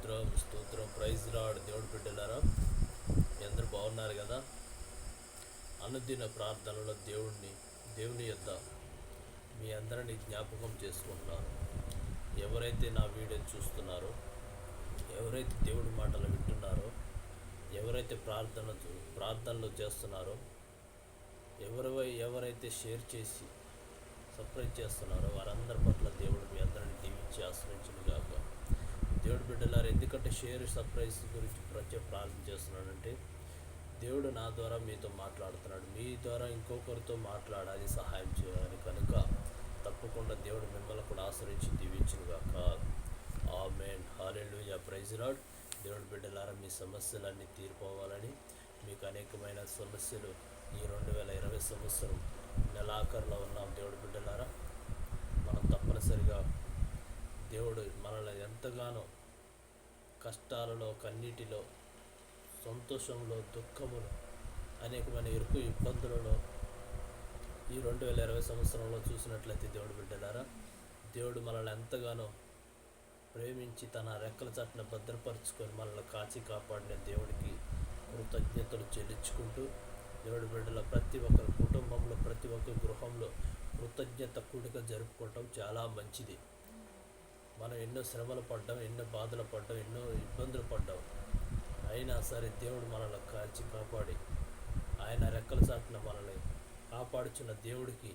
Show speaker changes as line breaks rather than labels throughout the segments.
స్తోత్రం స్తోత్రం. Praise lord దేవుడి బిడ్డలారా, మీ అందరూ బాగున్నారు కదా? అనుదిన ప్రార్థనలో దేవుని యొద్ద మీ అందరినీ జ్ఞాపకం చేసుకుంటున్నాను. ఎవరైతే నా వీడియో చూస్తున్నారో, ఎవరైతే దేవుడి మాటలు వింటున్నారో, ఎవరైతే ప్రార్థనలు చేస్తున్నారో, ఎవరైతే షేర్ చేసి సబ్స్క్రైబ్ చేస్తున్నారో వారందరి పట్ల దేవుడు మీ అందరిని దీవించి ఆశ్రయించును గాక. దేవుడు బిడ్డలారు, ఎందుకంటే షేర్ సబ్స్క్రైబ్ గురించి ప్రత్యేక ప్రార్థన చేస్తున్నాడంటే, దేవుడు నా ద్వారా మీతో మాట్లాడుతున్నాడు. మీ ద్వారా ఇంకొకరితో మాట్లాడాలి, సహాయం చేయాలి. కనుక తప్పకుండా దేవుడు మిమ్మల్ని కూడా ఆశ్రయించి దీవించును గాక. ఆమేన్. హల్లెలూయా. Praise Lord. దేవుడు బిడ్డలారా, మీ సమస్యలన్నీ తీరిపోవాలని, మీకు అనేకమైన సమస్యలు ఈ 2020 సంవత్సరం నెలాఖరులో ఉన్నాం. దేవుడు బిడ్డలారా, మనం తప్పనిసరిగా దేవుడు మనల్ని ఎంతగానో కష్టాలలో, కన్నీటిలో, సంతోషంలో, దుఃఖములో, అనేకమైన ఇరుకు ఇబ్బందులలో ఈ 2020 సంవత్సరంలో చూసినట్లయితే దేవుడు బిడ్డలారా, దేవుడు మనల్ని ఎంతగానో ప్రేమించి తన రెక్కల చాటున భద్రపరుచుకొని మనల్ని కాచి కాపాడిన దేవుడికి కృతజ్ఞతలు చెల్లించుకుంటూ, దేవుడి బిడ్డల ప్రతి ఒక్క కుటుంబంలో, ప్రతి ఒక్క గృహంలో కృతజ్ఞత కూడిక జరుపుకోవటం చాలా మంచిది. మనం ఎన్నో శ్రమలు పడ్డాం, ఎన్నో బాధలు పడ్డాం, ఎన్నో ఇబ్బందులు పడ్డాం. అయినా సరే దేవుడు మనల్ని కాచి కాపాడి ఆయన రెక్కల చాటున మనల్ని కాపాడుచున్న దేవుడికి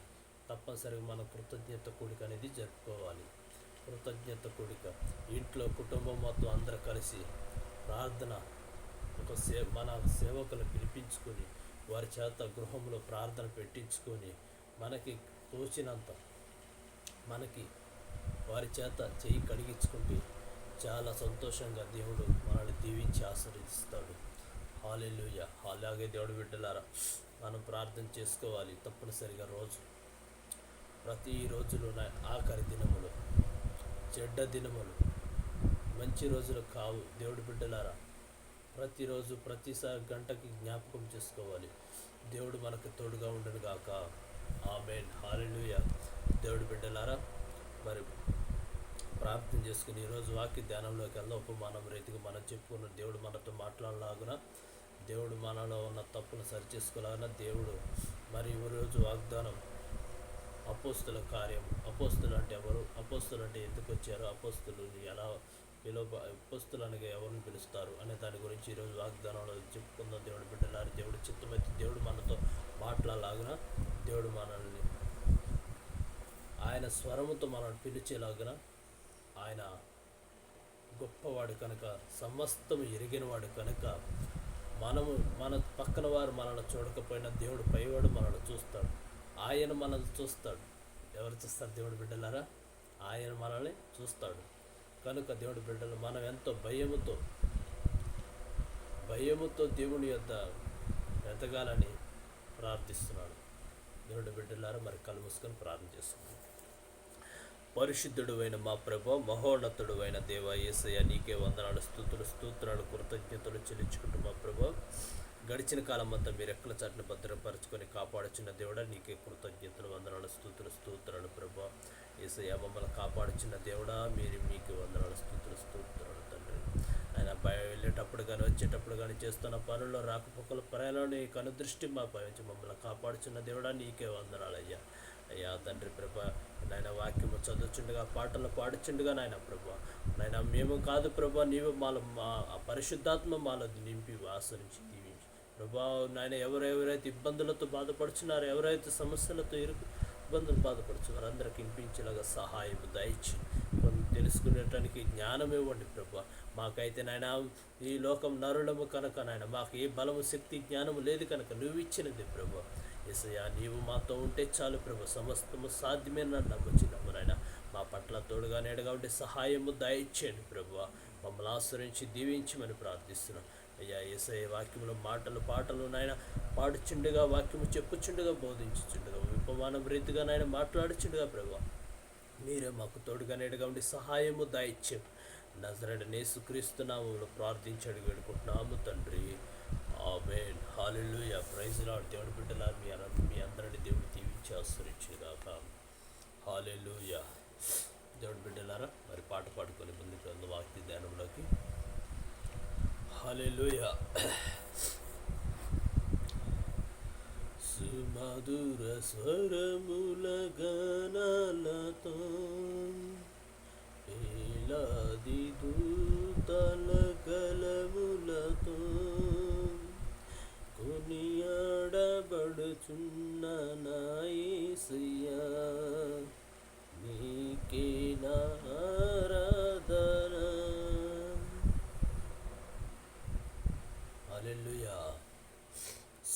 తప్పనిసరిగా మనం కృతజ్ఞత కూడిక అనేది జరుపుకోవాలి. కృతజ్ఞత కూడిక ఇంట్లో కుటుంబం మొత్తం అందరూ కలిసి ప్రార్థన మన సేవకులు పిలిపించుకొని వారి చేత గృహంలో ప్రార్థన పెట్టించుకొని మనకి తోచినంత మనకి వారి చేత చెయ్యి కడిగించుకుంటే చాలా సంతోషంగా దేవుడు మనల్ని దీవించి ఆశీర్వదిస్తాడు. హల్లెలూయా. అలాగే దేవుడు బిడ్డలారా, మనం ప్రార్థన చేసుకోవాలి తప్పనిసరిగా. ప్రతి రోజులు ఆఖరి దినములు, చెడ్డ దినములు, మంచి రోజులు కావు. దేవుడు బిడ్డలారా, ప్రతిరోజు ప్రతిసారి గంటకి జ్ఞాపకం చేసుకోవాలి. దేవుడు మనకు తోడుగా ఉండను గాక. ఆమేన్. హల్లెలూయా. దేవుడు బిడ్డలారా, మరి ప్రార్థన చేసుకుని ఈరోజు వాక్య ధ్యానంలోకి వెళ్దాం. ఉపమానం రీతిగా మనం చెప్పుకున్న దేవుడు మనతో మాట్లాడలాగున, దేవుడు మనలో ఉన్న తప్పును సరిచేసుకోలాగున దేవుడు మరి ఈరోజు వాగ్దానం అపోస్తుల కార్యం. అపోస్తులు అంటే ఎవరు? అపోస్తులు అంటే ఎందుకు వచ్చారు? అపోస్తులు ఎలా అపోస్తులు అనగా ఎవరిని పిలుస్తారు అనే దాని గురించి ఈరోజు వాగ్దానంలో చెప్పుకుందాం. దేవుడు బిడ్డలారు, దేవుడు చిత్తమైతే దేవుడు మనతో మాట్లాడలాగున, దేవుడు మనల్ని ఆయన స్వరముతో మనల్ని పిలిచేలాగున, ఆయన గొప్పవాడు కనుక, సమస్తం ఎరిగినవాడు కనుక, మన పక్కన వారు మనల్ని చూడకపోయినా దేవుడు పైవాడు మనల్ని చూస్తాడు. ఆయన మనల్ని చూస్తాడు. ఎవరు చూస్తారు? దేవుడు బిడ్డలారా, ఆయన మనల్ని చూస్తాడు. కనుక దేవుడి బిడ్డలు మనం ఎంతో భయముతో దేవుని యొద్ద ఎదగాలని ప్రార్థిస్తున్నాడు. దేవుడి బిడ్డలారా, మరి కళ్ళు మూసుకొని ప్రార్థన చేస్తున్నాడు. పరిశుద్ధుడు అయిన మా ప్రభు, మహోన్నతుడు అయిన దేవ యేసయ్య, నీకే వందనాలు, స్తోత్రాలు, కృతజ్ఞతలు చెల్లించుకుంటూ మా ప్రభు, గడిచిన కాలం అంతా మీరు రెక్కల చాటును భద్రపరచుకొని కాపాడుచున్న దేవుడా, నీకే కృతజ్ఞతలు, వందనాలు, స్తోత్రాలు ప్రభు. యేసయ్య, మమ్మల్ని కాపాడుచున్న దేవుడా, మీకు వందనాలు, స్తోత్రాలు తండ్రి. ఆయన వెళ్ళేటప్పుడు కానీ వచ్చేటప్పుడు కానీ చేస్తున్న పనుల్లో, రాకపోకల ప్రయాణంలో నీ కనుదృష్టి మా పై మమ్మల్ని కాపాడుచున్న దేవుడా, నీకే వందనాలు అయ్యా తండ్రి ప్రభ. నాయన వాక్యము చదువుచుండగా, పాటలు పాడుచుండగా నాయన ప్రభ, నాయన మేము కాదు ప్రభా, నీవు మా పరిశుద్ధాత్మ మాలో నింపి ఆశ్రయించి దీవించి ప్రభా. నాయన ఎవరైతే ఇబ్బందులతో బాధపడుచున్నారో, ఎవరైతే సమస్యలతో ఇబ్బందులు బాధపడుచున్నారో అందరికి వినిపించేలాగా సహాయం దయచి తెలుసుకునేటానికి జ్ఞానం ఇవ్వండి ప్రభా. మాకైతే నాయన ఈ లోకం నరులము కనుక నాయన మాకు ఏ బలము, శక్తి, జ్ఞానము లేదు కనుక నువ్వు ఇచ్చినది ప్రభా. యేసయ్యా, నీవు మాతో ఉంటే చాలు ప్రభు, సమస్తము సాధ్యమే నన్ను నమ్ముచున్నాము నాయన. మా పట్ల తోడుగా నేడుగా ఉంటే సహాయము దయచేయండి ప్రభు. మమ్మల్ని ఆశ్రయించి దీవించమని ప్రార్థిస్తున్నాం అయ్యా. యేసయ్య, వాక్యములో పాటలు నాయన పాడుచుండగా, వాక్యము చెప్పుచుండగా, బోధించుచుండగా, ఉపమానం రీతిగా నాయన మాట్లాడుచుండగా ప్రభు, మీరే మాకు తోడుగా నేడుగా ఉండి సహాయము దయచేయం. నజరేయుడైన యేసుక్రీస్తు నామములో ప్రార్థించి వేడుకుంటున్నాము తండ్రి. ఆమేన్. హల్లెలూయా. Praise Lord. దేవుడి బిడ్డలారా, మీ అందరిని దేవుడు దీవించి ఆశీర్వదించుగాక. హల్లెలూయా. దేవుడి బిడ్డలారా, మరి పాట పాడుకొని ముందుకు వెళ్దాం వాక్య ధ్యానంలోకి. హల్లెలూయా. సుమధుర స్వరముల గానాలతో వేలాది దూతల గళములతో కొనియాడబడుచున్న నా యేసయ్యా, నీకే నా ఆరాధన. హల్లెలూయా.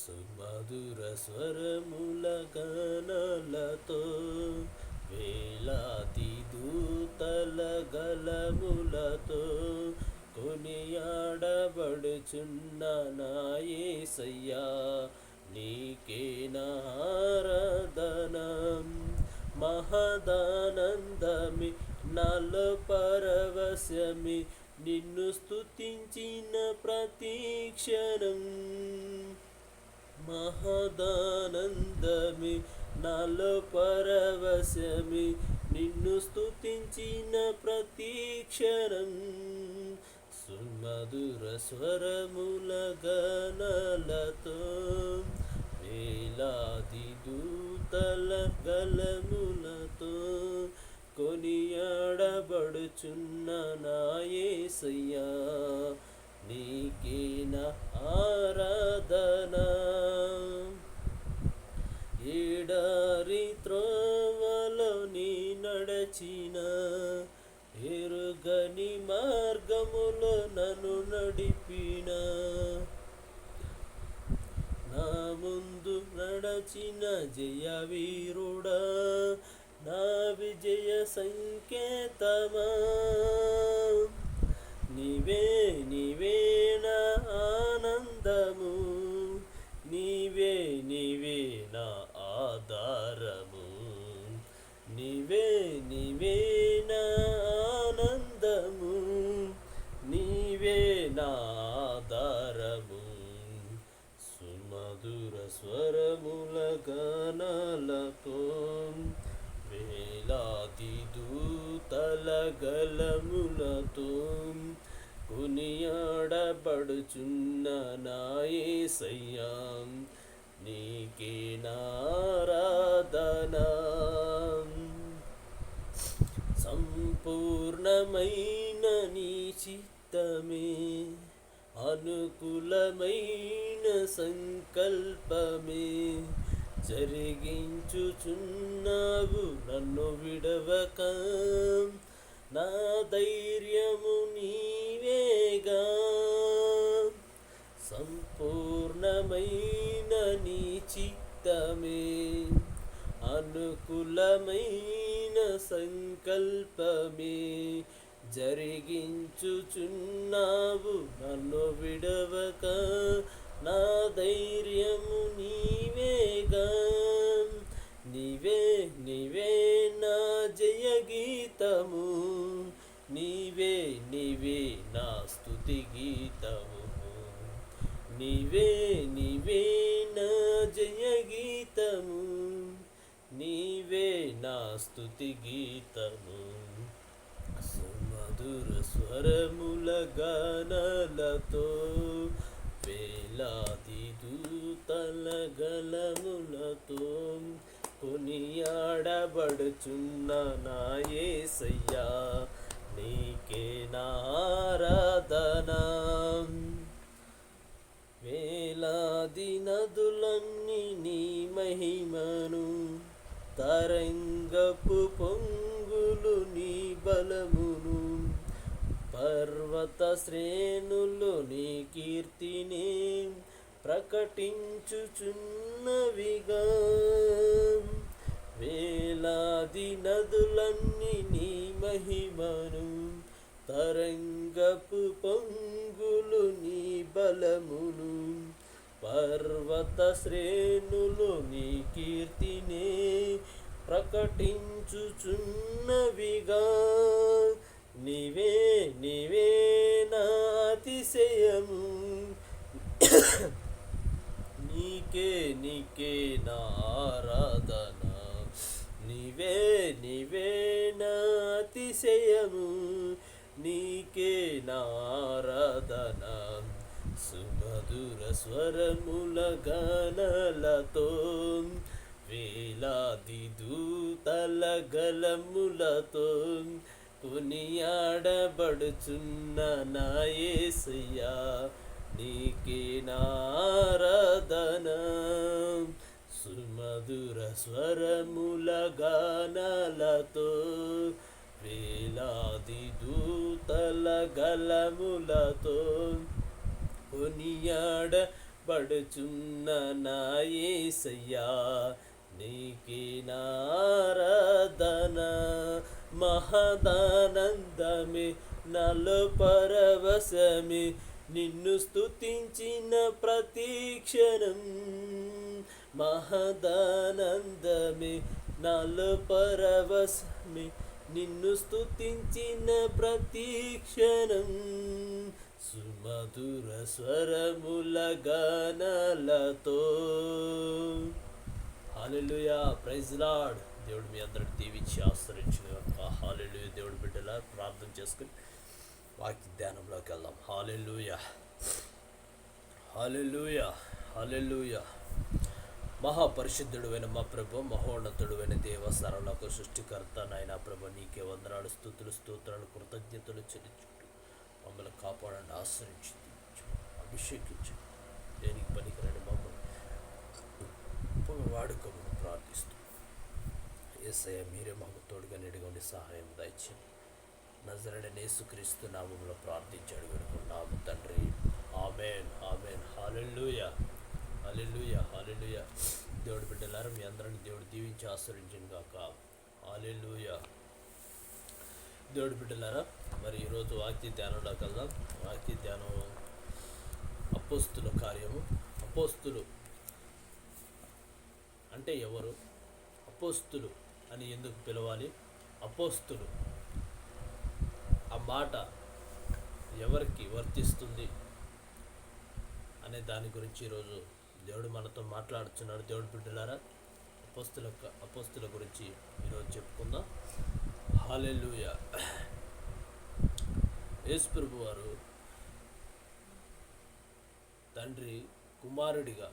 సుమధుర స్వరముల గానాలతో వేలాది దూతల గళములతో కొనియాడబడుచున్న నా యేసయ్యా, నీకే నా ఆరాధన. మహదానందమి నాలో పరవశమి, నిన్ను స్తుతించిన ప్రతి క్షణం. మహదానందమి నాలో పరవశమి, నిన్ను స్తుతించిన ప్రతి క్షణం. సుమధుర స్వరముల గానాలతో వేలాది దూతల గళములతో కొనియాడబడుచున్న నా యేసయ్యా, నీకే నా ఆరాధన. ఎడారి త్రోవలో నీ నడచిన, ఎరుగని మార్గములో నన్ను నడిపిన, నా ముందు నడచిన జయవీరుడా, నా విజయ సంకేతమా. నీవే నీవే నా ఆనందము, నీవే నీవే నా ఆధారము. నీవే నీవే నా ఆనందము, నీవే నా ఆధారము. సుమధుర స్వరముల గానాలతో వేలాది దూతల గళములతో కొనియాడబడుచున్న నా యేసయ్యా, నీకే నా ఆరాధన. సంపూర్ణమైన నీ చిత్తమే, అనుకూలమైన సంకల్పమే జరిగించుచున్నావు నన్ను విడవక. నా ధైర్యము నీవేగా, సంపూర్ణమైన నీ చిత్తమే, అనుకూలమైన సంకల్పమే జరిగించుచున్నావు నన్ను విడవక. నా ధైర్యము నీవేగా, నీవే నీవే నా జయ గీతము, నీవే నీవే నా స్తుతి గీతము. నీవే నీవే నా జయ గీతము, నీవే నా స్తుతి గీతము. సుమధుర స్వరముల గానాలతో వేలాది దూతల గళములతో కొనియాడబడుచున్న నా యేసయ్యా, నీకే నా ఆరాధన. వేలాది నదులన్నీ నీ మహిమను, తరంగపు పొంగులు నీ బలమును, పర్వత శ్రేణులు నీ కీర్తిని ప్రకటించుచున్నవిగా. వేలాది నదులన్నీ నీ మహిమను, తరంగపు పొంగులు నీ బలమును, పర్వత శ్రేణులు నీ కీర్తిని ప్రకటించుచున్నవిగా. నీవే నీవే నా అతిశయము, నీకే నీకే నా ఆరాధన. నీవే నీవే నా అతిశయము, నీకే నారాధన. సుమధుర స్వరముల గానాలతో, వేలాది దూతల గలములతో కొనియాడబడుచున్న నా యేసయ్యా, నీకే నారాధన. సుమధుర స్వరముల గానాలతో, వేలాది దూతల గలములతో కొనియాడబడుచున్న నా యేసయ్యా, నీకే నారాధన. మహదానందమే నాలో పరవశమే, నిన్ను స్తుతించిన ప్రతిక్షణం. మహదానందమే నాలో పరవశమే, నిన్ను స్తుతించిన ప్రతిక్షణం. సుమధుర స్వరముల గానాలతో. హల్లెలూయా, ప్రైజ్ లార్డ్. దేవుడు మీ అందరికి దీవించి ఆశ్రయించిన హల్లెలూయా. దేవుడు బిడ్డలా ప్రార్థన చేసుకుని వాక్య ధ్యానంలోకి వెళ్దాం. హల్లెలూయా, హల్లెలూయా, హల్లెలూయా. మహాపరిశుద్ధుడైన మా ప్రభు, మహోన్నతుడైన దేవ, సర్వలోక సృష్టికర్త నాయన ప్రభు, నీకే వందనాలు, స్తుతులు, స్తోత్రాలు, కృతజ్ఞతలు చెల్లించుకుంటూ మమ్మల్ని కాపాడండి, ఆశ్రయించి అభిషేకించి దేనికి పనికిరండి మమ్మల్ని వాడుకోమని ప్రార్థిస్తూ, యేసయ్య మీరే మాకు తోడుగా నిడగండి, సహాయం దయచేయండి. నజరేయుడైన యేసుక్రీస్తు నామములో ప్రార్థించి అడుగుతున్నాము తండ్రి, ఆమేన్, ఆమేన్. హల్లెలూయా, హల్లెలూయా, హల్లెలూయా. దేవుడి బిడ్డలారా, మీ అందరిని దేవుడు దీవించి ఆశ్రయించను గాక. హల్లెలూయా. దేవుడి బిడ్డలారా, మరి ఈరోజు వాక్య ధ్యానంలోకి వెళ్దాం. వాక్య ధ్యానం అపోస్తుల కార్యము. అపోస్తులు అంటే ఎవరు? అపోస్తులు అని ఎందుకు పిలవాలి? అపోస్తులు ఆ మాట ఎవరికి వర్తిస్తుంది అనే దాని గురించి ఈరోజు దేవుడు మనతో మాట్లాడుతున్నాడు. దేవుడి బిడ్డలారా, అపోస్తుల గురించి ఈరోజు చెప్పుకుందాం. హల్లెలూయా. యేసు ప్రభు వారు తండ్రి కుమారుడిగా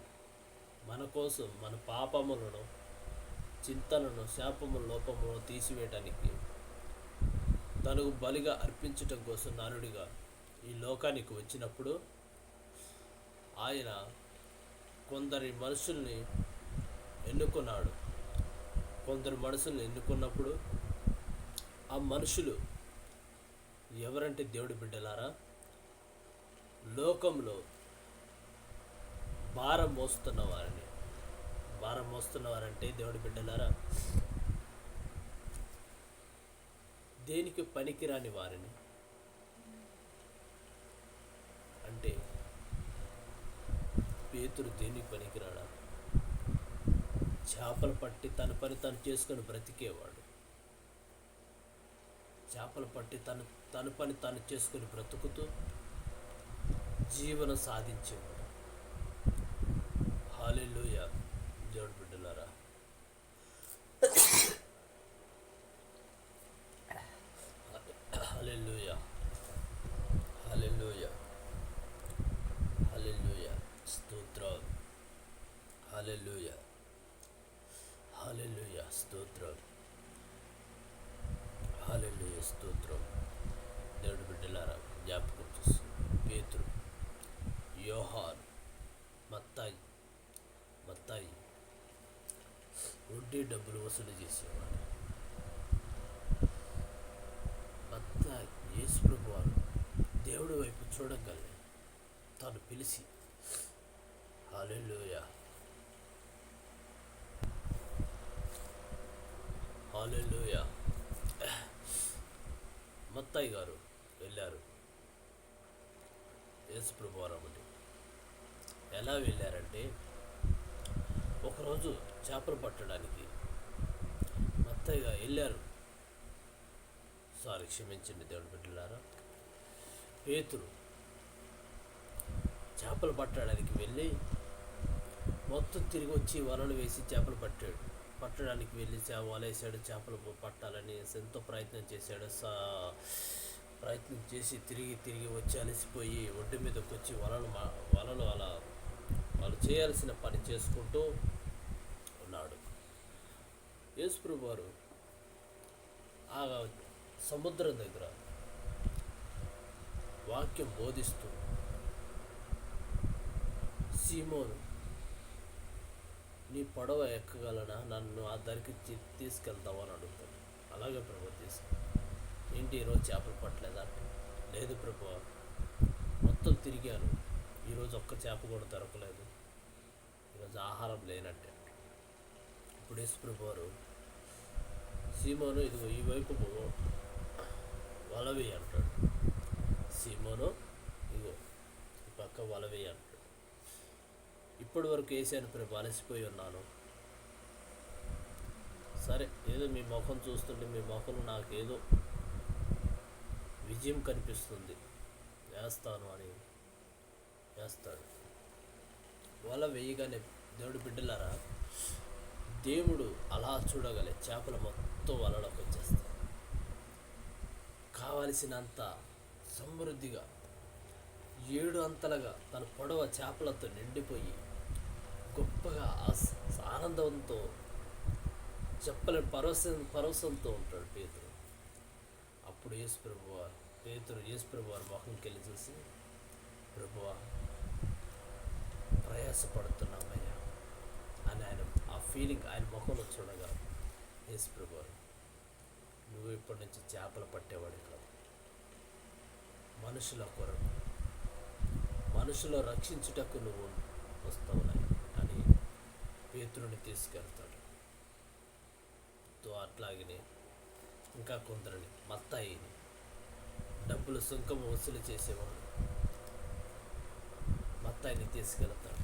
మన కోసం మన పాపములను, చింతలను, శాపము, లోపములను తీసివేయడానికి తనకు బలిగా అర్పించటం కోసం నరుడిగా ఈ లోకానికి వచ్చినప్పుడు ఆయన కొందరి మనుషుల్ని ఎన్నుకున్నాడు. కొందరు మనుషుల్ని ఎన్నుకున్నప్పుడు ఆ మనుషులు ఎవరంటే దేవుడి బిడ్డలారా, లోకంలో భారం మోస్తున్నవారని. భారం మోస్తున్నవారంటే దేవుడి బిడ్డలారా, దేనికి పనికిరాని వారిని. అంటే పేతురు దేనికి పనికిరాడా? చేపలు పట్టి తన పని తను చేసుకొని బ్రతికేవాడు. చేపలు పట్టి తన పని తాను చేసుకొని బ్రతుకుతూ జీవనం సాధించేవాడు. హల్లెలూయా. దేవుడి బిడ్డలారా, హల్లెలూయా, హల్లెలూయా, హల్లెలూయా. స్తోత్రం. హల్లెలూయా, హల్లెలూయా. స్తోత్రం, హల్లెలూయా. స్తోత్రం. దేవుడి బిడ్డలారా, జ్ఞాపకం చేస్తుంది. పేతురు, యోహాను, మత్తాయి వడ్డీ డబ్బులు వసూలు చేసేవాడు. మత్తాయి యేసు ప్రభు వారు దేవుడి వైపు చూడగలే తాను పిలిచి, హల్లెలూయా, హల్లెలూయా. మత్తాయి గారు వెళ్ళారు యేసు ప్రభు వారు అమ్మటి. ఎలా వెళ్ళారంటే, ఒకరోజు చేపలు పట్టడానికి మత్తయ్యగా వెళ్ళారు. క్షమించండి దేవుడి బిడ్డలారా. పేతురు చేపలు పట్టడానికి వెళ్ళి మొత్తం తిరిగి వచ్చి వలలు వేసి చేపలు పట్టాడు. పట్టడానికి వెళ్ళి వలేసాడు, చేపలు పట్టాలని ఎంతో ప్రయత్నం చేశాడు. ప్రయత్నం చేసి తిరిగి వచ్చి అలసిపోయి ఒడ్డు మీదకి వచ్చి వలలు అలా వాళ్ళు చేయాల్సిన పని చేసుకుంటూ ఉన్నాడు. యేసుప్రభు వారు ఆ సముద్రం దగ్గర వాక్యం బోధిస్తూ, సీమోను, నీ పడవ ఎక్కగలనా, నన్ను ఆ దారికి తీసుకెళ్తావు అని అడుగుతాడు. అలాగే ప్రభు ఏంటి ఈరోజు చేపలు పట్టలేదా? లేదు ప్రభు, మొత్తం తిరిగాను, ఈరోజు ఒక్క చేప కూడా దొరకలేదు, ఈరోజు ఆహారం లేనట్టే. ఇప్పుడు యేసు ప్రభు వారు, సీమోను ఇదిగో ఈ వైపు వలవేయి అంటాడు. సీమోను ఇదిగో ఈ పక్క వలవేయి అంటాడు. ఇప్పటి వరకు వేసాను ప్రభు, అలసిపోయి ఉన్నాను. సరే, ఏదో మీ ముఖం చూస్తుంటే మీ ముఖంలో నాకేదో విజయం కనిపిస్తుంది, వేస్తాను అని వేస్తాడు. వల వేయగానే దేవుడు బిడ్డలారా, దేవుడు అలా చూడగలే చేపలు మొత్తం వలలోకి వచ్చేస్తాయి. కావలసినంత సమృద్ధిగా 7 అంతలుగా తన పొడవ చేపలతో నిండిపోయి గొప్పగా ఆనందంతో చెప్పలేని పరవశంతో ఉంటాడు పేతురు. అప్పుడు యేసుప్రభు వారి మొహంకి వెళ్ళి చూసి, ప్రభువా, ప్రయాసపడుతున్నామయ్యా అని ఆ ఫీలింగ్ ఆయన ముఖంలో చూడగా, యేసుప్రభు వారు, నువ్వు ఇప్పటి నుంచి చేపలు పట్టేవాడు కాదు, మనుషుల రక్షించుటకు నువ్వు వస్తావునాయి అని పేతురుని తీసుకెళ్తాడు. అట్లాగనే ఇంకా కొందరిని, మత్తాయిని, డబ్బులు సుంకం వసూలు చేసేవాడు, మత్తాయిని తీసుకెళ్తాడు.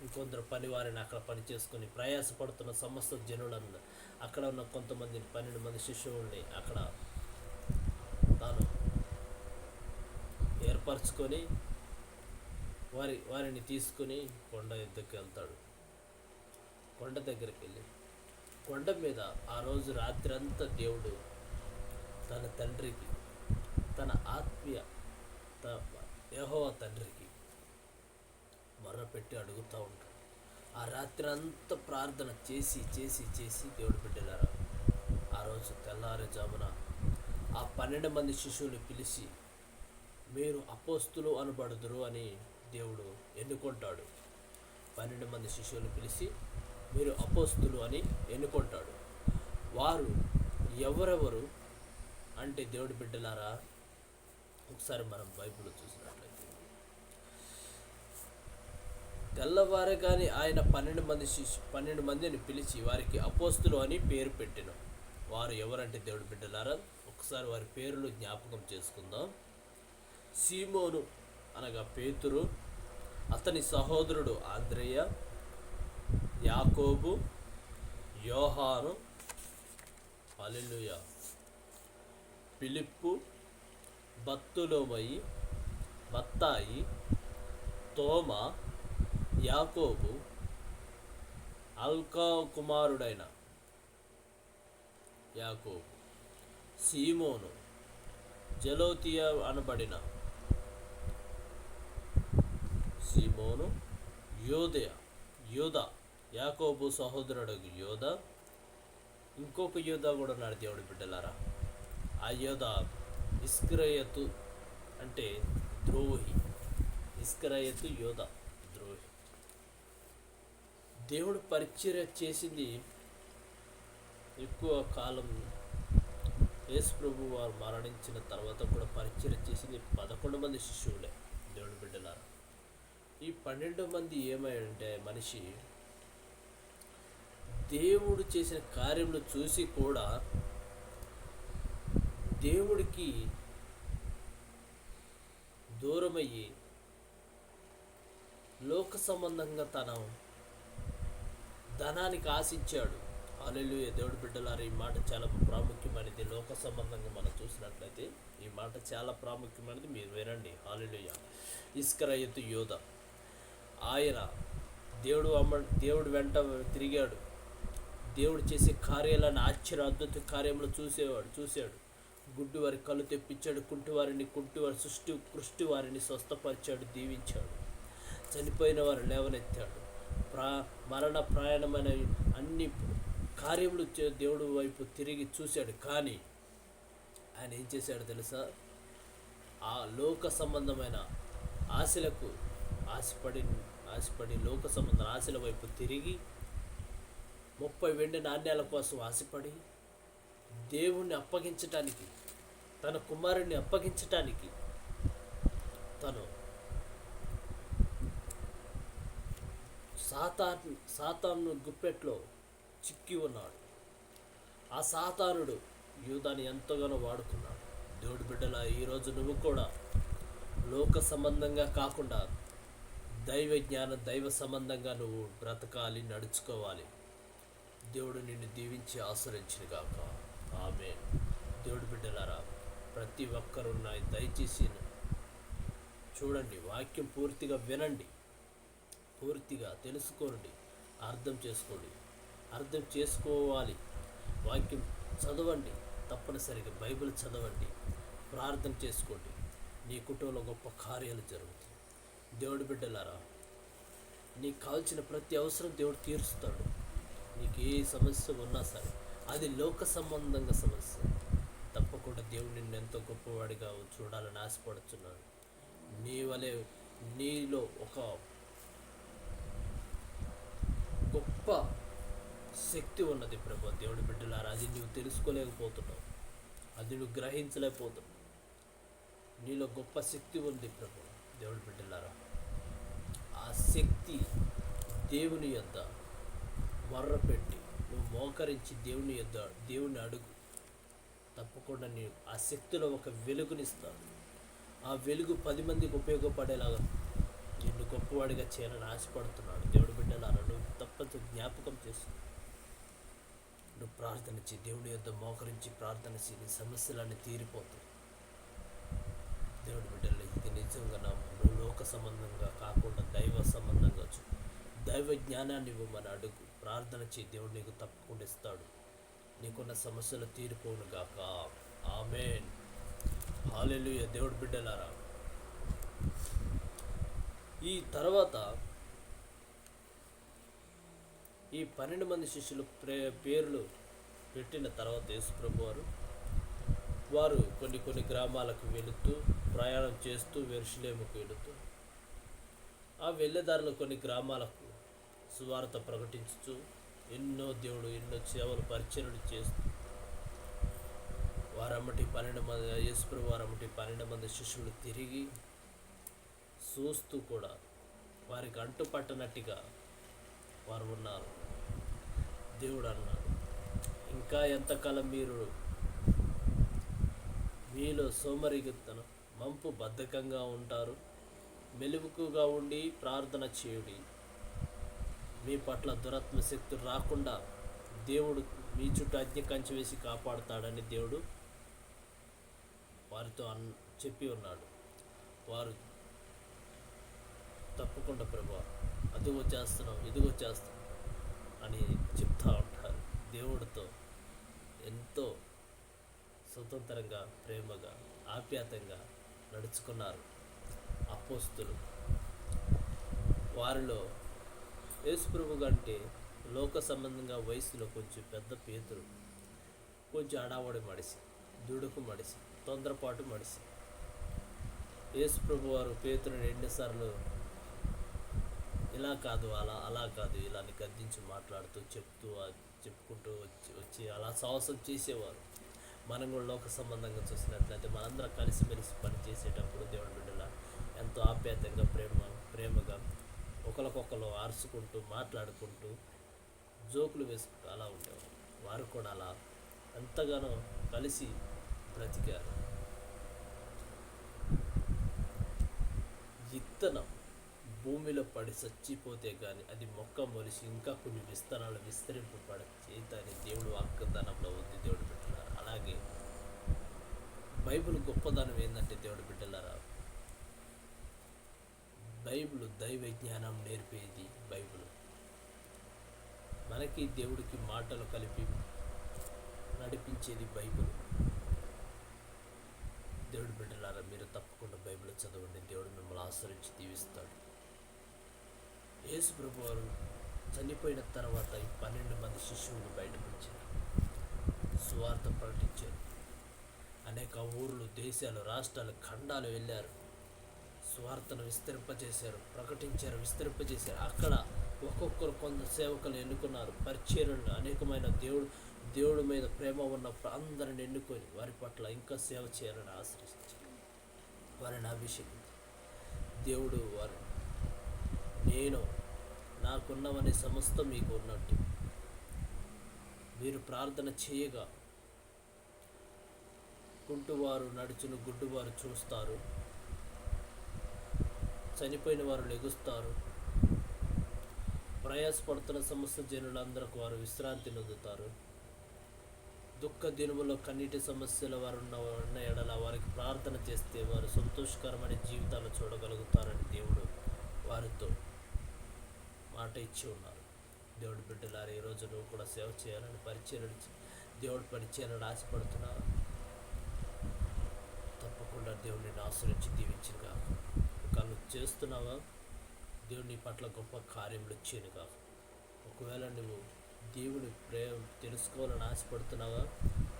ఇంకొందరు పనివారిని అక్కడ పని చేసుకుని ప్రయాసపడుతున్న సమస్త జనులను, అక్కడ ఉన్న కొంతమంది 12 మంది శిష్యుల్ని అక్కడ తాను ఏర్పరచుకొని వారిని తీసుకుని కొండ ఎద్దుకు వెళ్తాడు. కొండ దగ్గరికి వెళ్ళి, కొండ మీద ఆ రోజు రాత్రి అంతా దేవుడు తన తండ్రికి, తన ఆత్మీయ యెహోవా తండ్రికి మొర్రపెట్టి అడుగుతూ ఉంటాడు. ఆ రాత్రి అంతా ప్రార్థన చేసి దేవుడు బిడ్డలారా, ఆ రోజు తెల్లారుజామున ఆ 12 మంది శిష్యులు పిలిచి, మీరు అపోస్తులు అనబడుదురు అని దేవుడు ఎన్నుకుంటాడు. 12 మంది శిష్యులు పిలిచి మీరు అపోస్తులు అని ఎన్నుకుంటాడు. వారు ఎవరెవరు అంటే, దేవుడి బిడ్డలారా, ఒకసారి మనం బైబిల్లో చూసినట్లయితే, తెల్లవారే కానీ ఆయన 12 మందిని పిలిచి వారికి అపోస్తులు అని పేరు పెట్టెను. వారు ఎవరంటే, దేవుడి బిడ్డలారా, ఒకసారి వారి పేర్లు జ్ఞాపకం చేసుకుందాం. సీమోను అనగా పేతురు, అతని సహోదరుడు ఆంద్రేయ, యాకోబు, యోహాను, హల్లెలూయా, ఫిలిప్పు, బర్తొలొమయి, మత్తాయి, తోమా, యాకోబు, అల్ఫా కుమారుడైన యాకోబు, సీమోను, జలోతియా అనబడిన సీమోను, యోధ, యాకోబు సహోదరుడు యోధ, ఇంకొక యోధ కూడా ఉన్నాడు దేవుడి బిడ్డలారా. ఆ యోధ ఇస్కరియోతు అంటే ద్రోహి. ఇస్కరియోతు యోధ ద్రోహి. దేవుడు పరిచర్య చేసింది ఎక్కువ కాలం. యేసు ప్రభు వారు మరణించిన తర్వాత కూడా పరిచర్య చేసింది 11 మంది శిష్యువులే దేవుడి బిడ్డలారా. ఈ 12 మంది ఏమైంటే, మనిషి దేవుడు చేసిన కార్యములు చూసి కూడా దేవుడికి దూరమయ్యి లోక సంబంధంగా తన ధనానికి ఆశించాడు. హల్లెలూయా. దేవుడి బిడ్డలారా, ఈ మాట చాలా ప్రాముఖ్యమైనది. లోక సంబంధంగా మనం చూసినట్లయితే ఈ మాట చాలా ప్రాముఖ్యమైనది, మీరు వినండి. హల్లెలూయా. ఇస్కరియోతు యోధ, ఆయన దేవుడు వెంట తిరిగాడు. దేవుడు చేసే కార్యాలను ఆశ్చర్య అద్భుత కార్యములు చూశాడు. గుడ్డి వారి కళ్ళు తెప్పించాడు, కుంటివారి కృష్టి వారిని స్వస్థపరిచాడు, దీవించాడు. చనిపోయిన వారు లేవనెత్తాడు. మరణ ప్రయాణమైన అన్ని కార్యములు దేవుడు వైపు తిరిగి చూశాడు. కానీ ఆయన ఏం చేశాడు తెలుసా? ఆ లోక సంబంధమైన ఆశలకు ఆశపడి లోక సంబంధ ఆశల వైపు తిరిగి 30 వెండి నాణ్యాల కోసం ఆశపడి దేవుణ్ణి అప్పగించటానికి, తన కుమారుణ్ణి అప్పగించటానికి తను సాతాను గుప్పెట్లో చిక్కి ఉన్నాడు. ఆ సాతానుడు యూదాని ఎంతగానో వాడుకున్నాడు. దేవుడి బిడ్డల, ఈరోజు నువ్వు కూడా లోక సంబంధంగా కాకుండా దైవ జ్ఞానం, దైవ సంబంధంగా నువ్వు బ్రతకాలి, నడుచుకోవాలి. దేవుడు నిన్ను దీవించి ఆశ్రయించుగాక. ఆమేన్. దేవుడి బిడ్డలారా, ప్రతి ఒక్కరు దయచేసి చూడండి, వాక్యం పూర్తిగా వినండి, పూర్తిగా తెలుసుకోండి, అర్థం చేసుకోవాలి. వాక్యం చదవండి, తప్పనిసరిగా బైబిల్ చదవండి, ప్రార్థన చేసుకోండి. నీ కుటుంబంలో గొప్ప కార్యాలు జరుగుతాయి. దేవుడి బిడ్డలారా, నీకు కావాల్సిన ప్రతి అవసరం దేవుడు తీరుస్తాడు. నీకు ఏ సమస్య ఉన్నా సరే, అది లోక సంబంధంగా సమస్య, తప్పకుండా దేవుడు నిన్ను ఎంతో గొప్పవాడిగా చూడాలని ఆశపడుతున్నాడు. నీలో ఒక గొప్ప శక్తి ఉన్నది ప్రభు. దేవుడి బిడ్డలారా, అది నువ్వు తెలుసుకోలేకపోతున్నావు, అది నువ్వు గ్రహించలేకపోతున్నావు. నీలో గొప్ప శక్తి ఉంది ప్రభు. దేవుడి బిడ్డలారా, ఆ శక్తి దేవుని యొద్ద మొర్రపెట్టి నువ్వు మోకరించి దేవుని అడుగు. తప్పకుండా నీవు ఆ శక్తిలో ఒక వెలుగునిస్తాడు. ఆ వెలుగు 10 మందికి ఉపయోగపడేలాగా నిన్ను గొప్పవాడిగా చేయాలని ఆశపడుతున్నాడు. దేవుడి బిడ్డలారా, నువ్వు తప్పని జ్ఞాపకం చేస్తూ నువ్వు ప్రార్థన చేయి, దేవుని యొద్ద మోకరించి ప్రార్థన చేయి, నీ సమస్యలన్నీ తీరిపోతాయి. దేవుడి బిడ్డలు, ఇది నిజంగా నువ్వు లోక సంబంధంగా కాకుండా దైవ సంబంధంగా దైవ జ్ఞానాన్ని ఇవ్వమని అడుగు, ప్రార్థన చేయి. దేవుడు నీకు తప్పకుండా ఇస్తాడు. నీకున్న సమస్యలు తీరిపోను గాక. ఆమేన్. హల్లెలూయా. దేవుడి బిడ్డలారా, ఈ తర్వాత ఈ 12 మంది శిష్యులు పేర్లు పెట్టిన తర్వాత యేసుప్రభు వారు కొన్ని గ్రామాలకు వెళుతూ, ప్రయాణం చేస్తూ యెరూషలేముకు వెళుతూ, ఆ వెళ్ళేదారిలో కొన్ని గ్రామాలకు సువార్త ప్రకటించుతూ ఎన్నో సేవలు పరిచర్యలు చేస్తూ వారమ్మటి 12 మంది యేసుప్రభు వారమ్మటి 12 మంది శిష్యులు తిరిగి చూస్తూ కూడా వారికి అంటుపట్టనట్టుగా వారు ఉన్నారు. దేవుడు అన్నాడు, ఇంకా ఎంతకాలం మీలో సోమరిగితనం మంపు బద్ధకంగా ఉంటారు? మెలకువగా ఉండి ప్రార్థన చేయుడి. మీ పట్ల దురాత్మ శక్తులు రాకుండా దేవుడు మీ చుట్టూ అగ్ని కంచె వేసి కాపాడుతాడని దేవుడు వారితో చెప్పి ఉన్నాడు. వారు తప్పకుండా ప్రభువా, అదిగో చేస్తున్నాం, ఇదిగో చేస్తున్నాం అని చెప్తూ ఉంటారు. దేవుడితో ఎంతో స్వతంత్రంగా, ప్రేమగా, ఆప్యాయంగా నడుచుకున్నారు అపోస్తులు. వారిలో యేసుప్రభు కంటే లోక సంబంధంగా వయసులో కొంచెం పెద్ద పేతురు కొంచెం అడావడి మడిసి, దుడుకు మడిసి, తొందరపాటు మడిసి యేసుప్రభు వారు పేతురుని ఎన్నిసార్లు ఇలా కాదు, అలా కాదు, ఇలా గద్దించి మాట్లాడుతూ చెప్పుకుంటూ వచ్చి అలా సాహసం చేసేవారు. మనం కూడా లోక సంబంధంగా చూసినట్లయితే మనందరం కలిసిమెలిసి పని చేసేటప్పుడు దేవుడి బిడ్డల ఎంతో ఆప్యాయంగా, ప్రేమగా ఒకరికొకరు అరుచుకుంటూ, మాట్లాడుకుంటూ, జోకులు వేసుకుంటూ అలా ఉండేవారు. వారు కూడా అలా ఎంతగానో కలిసి బ్రతికారు. విత్తనం భూమిలో పడి చచ్చిపోతే కానీ అది మొక్క మొలిసి ఇంకా కొన్ని విస్తరాలు విస్తరింపబడ చేతని దేవుడు వాగ్దానంలో ఉంది. దేవుడి బిడ్డలారా, అలాగే బైబిల్ గొప్పదనం ఏంటంటే దేవుడి బిడ్డలారా, బైబిల్ దైవ జ్ఞానం నేర్పేది. బైబిల్ మనకి దేవుడికి మాటలు కలిపి నడిపించేది బైబిల్. దేవుడి బిడ్డలారా, మీరు తప్పకుండా బైబిల్ చదవండి. దేవుడు మిమ్మల్ని ఆశ్రయించి దీవిస్తాడు. యేసు ప్రభు వారు చనిపోయిన తర్వాత ఈ 12 మంది శిష్యులు బయటకు వచ్చారు, సువార్త ప్రకటించారు. అనేక ఊర్లు, దేశాలు, రాష్ట్రాలు, ఖండాలు వెళ్ళారు, సువార్తను విస్తరింపజేశారు, ప్రకటించారు, విస్తరింపజేశారు. అక్కడ ఒక్కొక్కరు కొంత సేవకులు ఎన్నుకున్నారు, పరిచర్యలను అనేకమైన దేవుడి మీద ప్రేమ ఉన్న అందరిని ఎన్నుకొని వారి పట్ల ఇంకా సేవ చేయాలని ఆశ్రయించారు, వారిని అభిషేకించారు. దేవుడు వారు, నేను నాకున్నవని సమస్తం మీకు ఉన్నట్టు మీరు ప్రార్థన చేయగా కుంటువారు నడుచును, గుడ్డువారు చూస్తారు, చనిపోయిన వారు లెగుస్తారు, ప్రయాసపడుతున్న సమస్త జనులందరికి వారు విశ్రాంతి నొందుతారు, దుఃఖ దినములో కన్నీటి సమస్యల వారు ఉన్న ఎడల వారికి ప్రార్థన చేస్తే వారు సంతోషకరమైన జీవితాలు చూడగలుగుతారని దేవుడు వారితో మాట ఇచ్చి ఉన్నారు. దేవుడి బిడ్డలారా, ఈరోజు నువ్వు కూడా సేవ చేయాలని, పరిచయం దేవుడు పరిచయాలను ఆశపడుతున్నావు. తప్పకుండా దేవుడిని ఆశ్రయించి దీవించుగా. కళ్ళు చేస్తున్నావా, దేవుని పట్ల గొప్ప కార్యములు ఇచ్చేను కాదు. ఒకవేళ నువ్వు దేవుని ప్రేమ తెలుసుకోవాలని ఆశపడుతున్నావా,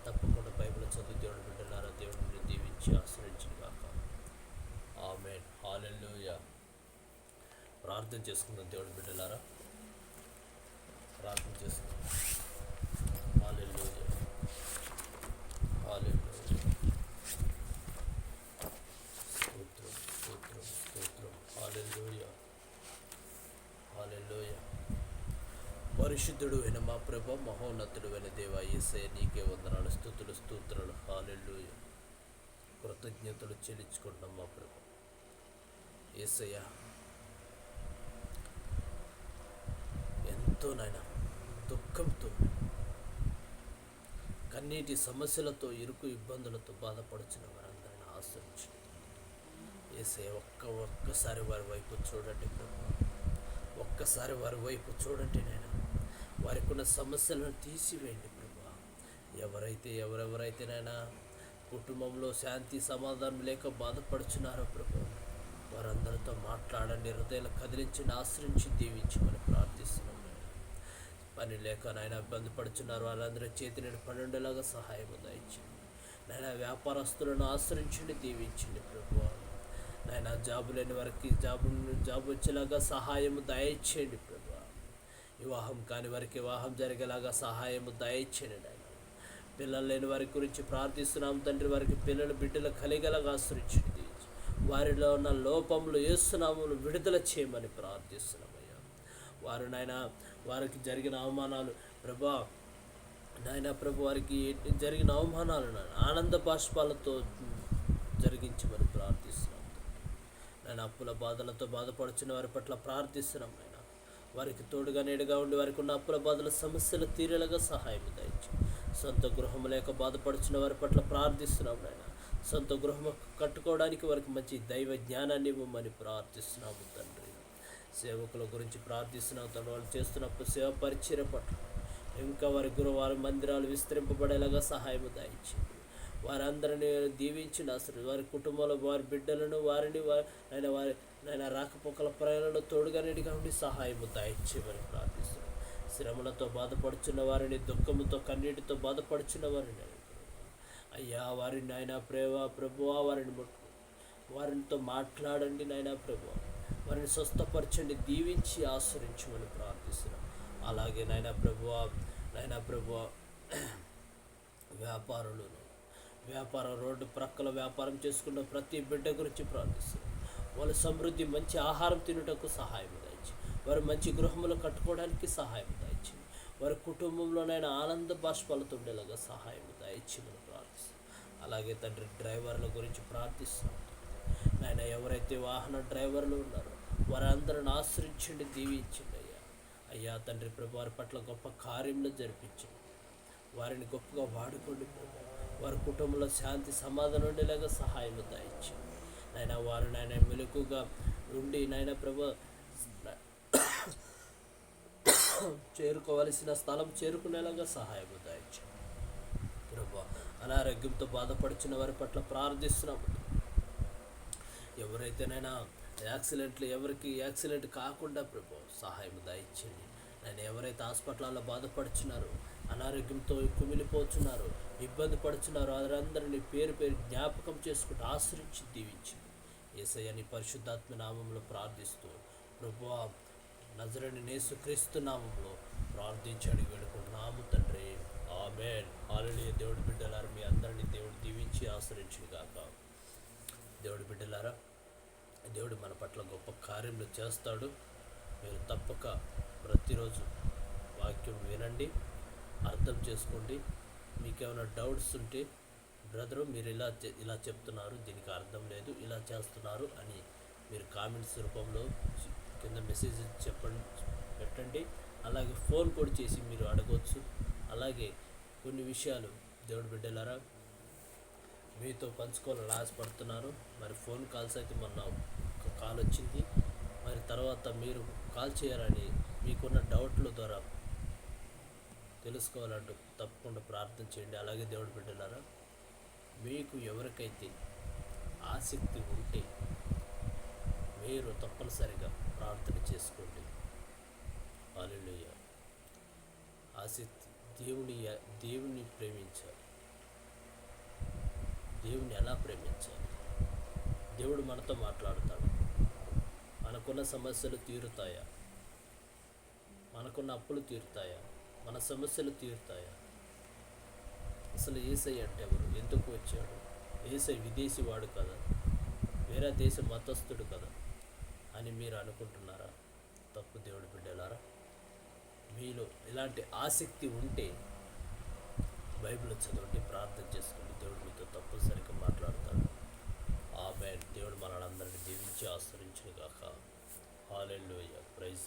తప్పకుండా బైబిల్ చదువు. దేవుడి బిడ్డలారా, దేవుడిని దీవించి ఆశ్రయించును కాక. ఆమేన్. హల్లెలూయా. ప్రార్థన చేసుకుందాం. దేవుడి బిడ్డలారా, ప్రార్థన చేసుకుందాం. హల్లెలూయా, హల్లెలూయా. స్తోత్రం, స్తోత్రం, స్తోత్రం. హల్లెలూయా, హల్లెలూయా. పరిశుద్ధుడు అయిన మా ప్రభ, మహోన్నతుడు అయిన దేవా, యేసయ్య నీకే వందనాలు, స్తుతులు, స్తోత్రాలు. హల్లెలూయా. కృతజ్ఞతలు చెల్లించుకుంటున్నాం మా ప్రభ. యేసయ్య, ఎంతో నాయన దుఃఖంతో, కన్నీటి సమస్యలతో, ఇరుకు ఇబ్బందులతో బాధపడుచున్న వారందరిని ఆశ్రయించండి. యేసయ్య, ఒక్కసారి వారి వైపు చూడండి ప్రభు, ఒక్కసారి వారి వైపు చూడండి నాయన. వారికి ఉన్న సమస్యలను తీసివేయండి ప్రభు. ఎవరెవరైతే నాయన కుటుంబంలో శాంతి సమాధానం లేక బాధపడుచున్నారో ప్రభు, వారందరితో మాట్లాడండి, హృదయాలు కదిలించి ఆశ్రయించి దీవించమని ప్రార్థిస్తున్నాం. పని లేక నాయన ఇబ్బంది పడుచున్నారు, వాళ్ళందరూ చేతి నుండి పన్నెండులాగా సహాయం దయచేయండి నాయన. వ్యాపారస్తులను ఆశ్రయించండి, దీవించండి ప్రభు. నాయన జాబు లేని వారికి జాబు వచ్చేలాగా సహాయము దయచేయండి ప్రభు. వివాహం కాని వారికి వివాహం జరిగేలాగా సహాయము దయచేయండి నాయన. పిల్లలు లేని వారి గురించి ప్రార్థిస్తున్నాం తండ్రి. వారికి బిడ్డలు కలిగేలాగా ఆశ్రయించండి, దీవించి వారిలో ఉన్న లోపములు యేసునామమును విడుదల చేయమని ప్రార్థిస్తున్నామయ్యా. వారు నాయన, వారికి జరిగిన అవమానాలు ప్రభా, నాయన ప్రభు, వారికి జరిగిన అవమానాలు నాయన ఆనంద బాష్పాలతో జరిగించమని ప్రార్థిస్తున్నాం. నేను అప్పుల బాధలతో బాధపడుచున్న వారి పట్ల ప్రార్థిస్తున్నాం నాయన. వారికి తోడుగా నీడగా ఉండి వారికి ఉన్న అప్పుల బాధల సమస్యలు తీరేలాగా సహాయం దయచి, సొంత గృహం లేక బాధపడుచున్న వారి పట్ల ప్రార్థిస్తున్నాం నాయన. సొంత గృహం కట్టుకోవడానికి వారికి మంచి దైవ జ్ఞానాన్ని ఇవ్వమని ప్రార్థిస్తున్నాము తండ్రి. సేవకుల గురించి ప్రార్థిస్తున్నాం తండ్రి. వాళ్ళు చేస్తున్నప్పుడు సేవ పరిచర్య పట్ల ఇంకా వారి మందిరాలు విస్తరింపబడేలాగా సహాయం దయచేయండి. వారందరినీ దీవించిన అసలు వారి కుటుంబంలో వారి బిడ్డలను వారిని ఆయన రాకపోకల ప్రయాణంలో తోడుగా నీడిగా ఉండి సహాయము దయచేయమని ప్రార్థిస్తున్నాం. శ్రమలతో బాధపడుచున్న వారిని, దుఃఖముతో కన్నీటితో బాధపడుచున్న వారిని అయ్యా, వారిని ఆయన ప్రభువా వారిని వారితో మాట్లాడండి నాయన ప్రభువా. వారిని స్వస్థపరచండి, దీవించి ఆశ్రయించమని ప్రార్థిస్తున్నాం. అలాగే నాయన ప్రభువా వ్యాపారం రోడ్డు ప్రక్కల వ్యాపారం చేసుకున్న ప్రతి బిడ్డ గురించి ప్రార్థిస్తున్నాం. వాళ్ళ సమృద్ధి, మంచి ఆహారం తినుటకు సహాయం దయచి, వారు మంచి గృహములు కట్టుకోవడానికి సహాయం దయచి, వారి కుటుంబంలోనైనా ఆనంద బాష్పాలతో ఉండేలాగా సహాయం దయచేయమని ప్రార్థిస్తున్నాం. అలాగే తండ్రి, డ్రైవర్ల గురించి ప్రార్థిస్తున్నాం నాయన. ఎవరైతే వాహన డ్రైవర్లు ఉన్నారో వారందరిని ఆశ్రయించండి, దీవించండి అయ్యా తండ్రి ప్రభు. వారి పట్ల గొప్ప కార్యములు జరిపించండి, వారిని గొప్పగా వాడుకోండి ప్రభు. వారి కుటుంబంలో శాంతి సమాధానం ఉండేలాగా సహాయం దయచేయండి నాయన. వారు నాయన మెలకుగా ఉండి నాయన ప్రభు చేరుకోవలసిన స్థలం చేరుకునేలాగా సహాయం దయచేయండి ప్రభా. అనారోగ్యంతో బాధపడుచున్న వారి పట్ల ప్రార్థిస్తున్నాము. ఎవరైతేనైనా ఎవరికి యాక్సిడెంట్ కాకుండా ప్రభు సహాయం దయచేయండి. నేను ఎవరైతే హాస్పిటల్లో బాధపడుచున్నారో, అనారోగ్యంతో కుమిలిపోతున్నారు, ఇబ్బంది పడుచున్నారో వారందరినీ పేరు పేరు జ్ఞాపకం చేసుకుంటూ ఆశ్రయించి దీవించింది. యేసయ్య నీ పరిశుద్ధాత్మ నామంలో ప్రార్థిస్తూ ప్రభువా నజరేయుడైన యేసుక్రీస్తు నామంలో ప్రార్థించి అడిగి వేడుకుంటున్నాము తండ్రి. ఆమేన్. హల్లెలూయా. దేవుడి బిడ్డలారా మీ అందరినీ దేవుడు దీవించి ఆశ్రయించును గాక. దేవుడి బిడ్డలారా దేవుడు మన పట్ల గొప్ప కార్యములు చేస్తాడు. మీరు తప్పక ప్రతిరోజు వాక్యం వినండి, అర్థం చేసుకోండి. మీకేమైనా డౌట్స్ ఉంటే బ్రదరు మీరు ఇలా చెప్తున్నారు, దీనికి అర్థం లేదు, ఇలా చేస్తున్నారు అని మీరు కామెంట్స్ రూపంలో కింద మెసేజ్ పెట్టండి. అలాగే ఫోన్ కూడా చేసి మీరు అడగవచ్చు. అలాగే కొన్ని విషయాలు దేవుడి బిడ్డలారా మీతో పంచుకోవాలని ఆశపడుతున్నాను. మరి ఫోన్ కాల్స్ అయితే మొన్న ఒక కాల్ వచ్చింది. మరి తర్వాత మీరు కాల్ చేయాలని మీకున్న డౌట్ల ద్వారా తెలుసుకోవాలంటూ తప్పకుండా ప్రార్థన చేయండి. అలాగే దేవుడి బిడ్డలారా మీకు ఎవరికైతే ఆసక్తి ఉంటే మీరు తప్పనిసరిగా ప్రార్థన చేసుకోండి. హల్లెలూయా. ఆసక్తి దేవుని ప్రేమించాలి. దేవుని ఎలా ప్రేమించాలి? దేవుడు మనతో మాట్లాడతాడు. మనకున్న సమస్యలు తీరుతాయా? మనకున్న అప్పులు తీరుతాయా? మన సమస్యలు తీరుతాయా? అసలు యేసయ్య అంటే ఎవరు? ఎందుకు వచ్చాడు? యేసయ్య విదేశీ వాడు కదా, వేరే దేశ మతస్థుడు కదా అని మీరు అనుకుంటున్నారా? తప్పు దేవుడి బిడ్డలారా. మీలో ఇలాంటి ఆసక్తి ఉంటే బైబిల్ చదవండి, ప్రార్థన చేసుకోండి. దేవుడు మీతో తప్పనిసరిగా మాట్లాడతాడు. ఆమేన్. దేవుడు మనల్ని అందరినీ దీవించి ఆశ్రయించును గాక. హల్లెలూయా. ప్రైజ్